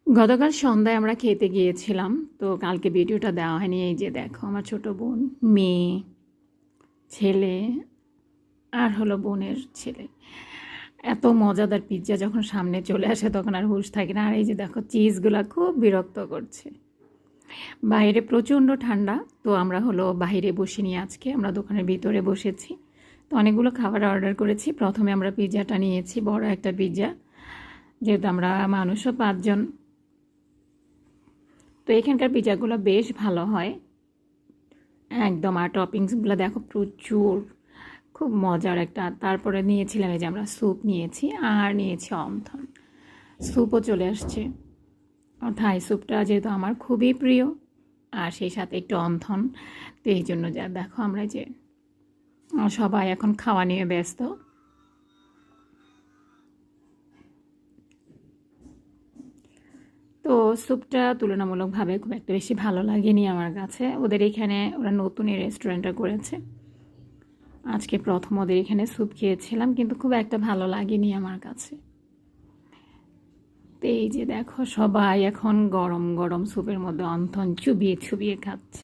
গতকাল সন্ধ্যায় আমরা খেতে গিয়েছিলাম, তো কালকে ভিডিওটা দেওয়া হয়নি। এই যে দেখো আমার ছোট বোন, মেয়ে, ছেলে আর হলো বোনের ছেলে। এত মজাদার পিৎজা যখন সামনে চলে আসে তখন আর হুঁশ থাকে না। আর এই যে দেখো চিজগুলো খুব বিরক্ত করছে। বাইরে প্রচণ্ড ঠান্ডা, তো আমরা হলো বাইরে বসিনি, আজকে আমরা দোকানের ভিতরে বসেছি। তো অনেকগুলো খাবার অর্ডার করেছি। প্রথমে আমরা পিৎজাটা নিয়েছি, বড় একটা পিৎজা, যেহেতু আমরা মানুষও 5 জন। তো এখানকার পিৎজাগুলো বেশ ভালো হয় একদম। আর টপিংসগুলো দেখো প্রচুর, খুব মজার একটা। তারপরে নিয়েছিলাম এই যে আমরা স্যুপ নিয়েছি, আর নিয়েছি অমথন স্যুপও চলে আসছে। থাই স্যুপটা যেহেতু আমার খুবই প্রিয়, আর সেই সাথে একটু অমথন, তো এই জন্য যা দেখো আমরা যে সবাই এখন খাওয়া নিয়ে ব্যস্ত। তো স্যুপটা তুলনামূলকভাবে খুব একটা বেশি ভালো লাগেনি আমার কাছে। ওদের এখানে ওরা নতুন এই রেস্টুরেন্টটা করেছে, আজকে প্রথম ওদের এখানে স্যুপ খেয়েছিলাম, কিন্তু খুব একটা ভালো লাগেনি আমার কাছে। তো এই যে দেখো সবাই এখন গরম গরম স্যুপের মধ্যে অন্থন চুবিয়ে চুবিয়ে খাচ্ছে।